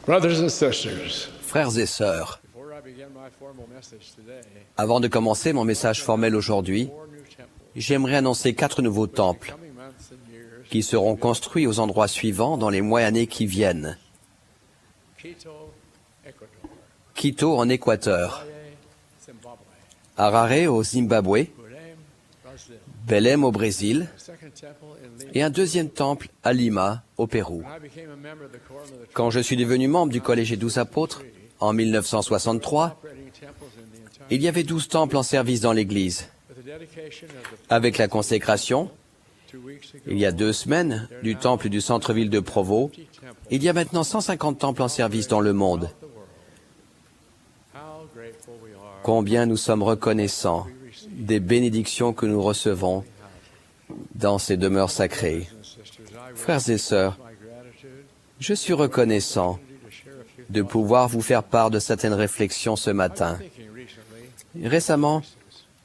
Brothers and sisters, Frères et sœurs, avant de commencer mon message formel aujourd'hui, j'aimerais annoncer 4 nouveaux temples qui seront construits aux endroits suivants dans les mois et années qui viennent. Quito en Équateur, Harare au Zimbabwe, Belém au Brésil et un deuxième temple à Lima au Pérou. Quand je suis devenu membre du Collège des 12 apôtres en 1963, il y avait 12 temples en service dans l'Église. Avec la consécration, il y a 2 semaines, du temple du centre-ville de Provo, il y a maintenant 150 temples en service dans le monde. Combien nous sommes reconnaissants des bénédictions que nous recevons dans ces demeures sacrées. Frères et sœurs, je suis reconnaissant de pouvoir vous faire part de certaines réflexions ce matin. Récemment,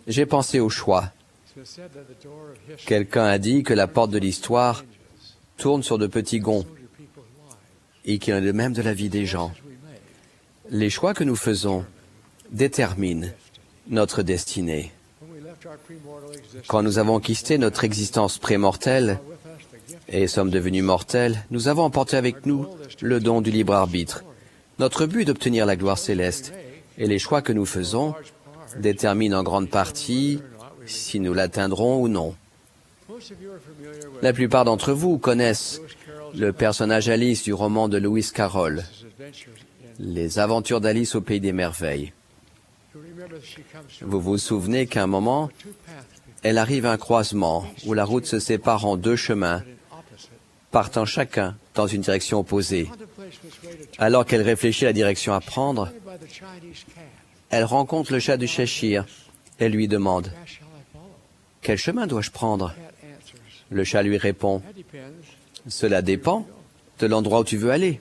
j'ai pensé au choix. Quelqu'un a dit que la porte de l'histoire tourne sur de petits gonds et qu'il en est de même de la vie des gens. Les choix que nous faisons déterminent notre destinée. Quand nous avons quitté notre existence prémortelle et sommes devenus mortels, nous avons emporté avec nous le don du libre arbitre. Notre but est d'obtenir la gloire céleste, et les choix que nous faisons déterminent en grande partie si nous l'atteindrons ou non. La plupart d'entre vous connaissent le personnage Alice du roman de Lewis Carroll, Les aventures d'Alice au pays des merveilles. Vous vous souvenez qu'à un moment, elle arrive à un croisement où la route se sépare en 2 chemins, partant chacun dans une direction opposée. Alors qu'elle réfléchit à la direction à prendre, elle rencontre le chat du Cheshire et lui demande « Quel chemin dois-je prendre ?» Le chat lui répond « Cela dépend de l'endroit où tu veux aller.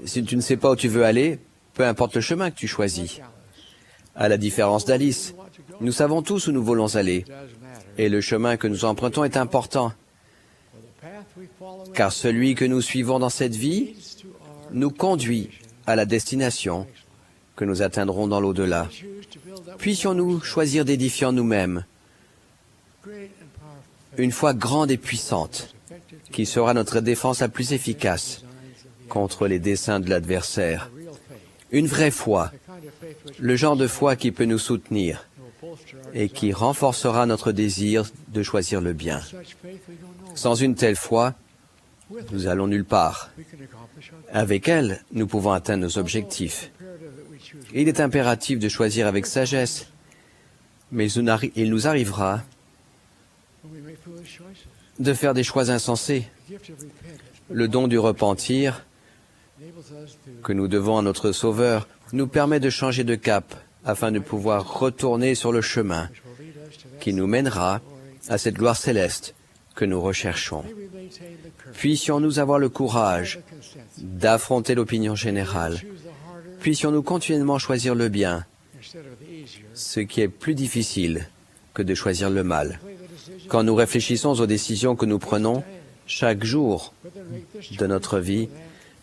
Si tu ne sais pas où tu veux aller, peu importe le chemin que tu choisis. » À la différence d'Alice, nous savons tous où nous voulons aller, et le chemin que nous empruntons est important, car celui que nous suivons dans cette vie nous conduit à la destination que nous atteindrons dans l'au-delà. Puissions-nous choisir d'édifier en nous-mêmes une foi grande et puissante, qui sera notre défense la plus efficace contre les desseins de l'adversaire. Une vraie foi, le genre de foi qui peut nous soutenir et qui renforcera notre désir de choisir le bien. Sans une telle foi, nous allons nulle part. Avec elle, nous pouvons atteindre nos objectifs. Il est impératif de choisir avec sagesse, mais il nous arrivera de faire des choix insensés. Le don du repentir que nous devons à notre Sauveur nous permet de changer de cap afin de pouvoir retourner sur le chemin qui nous mènera à cette gloire céleste que nous recherchons. Puissions-nous avoir le courage d'affronter l'opinion générale. Puissions-nous continuellement choisir le bien, ce qui est plus difficile que de choisir le mal. Quand nous réfléchissons aux décisions que nous prenons chaque jour de notre vie,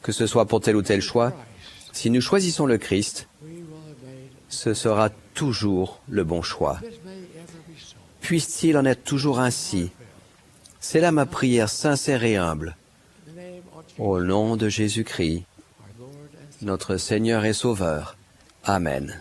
que ce soit pour tel ou tel choix, si nous choisissons le Christ, ce sera toujours le bon choix. Puisse-t-il en être toujours ainsi. C'est là ma prière sincère et humble. Au nom de Jésus-Christ, notre Seigneur et Sauveur. Amen.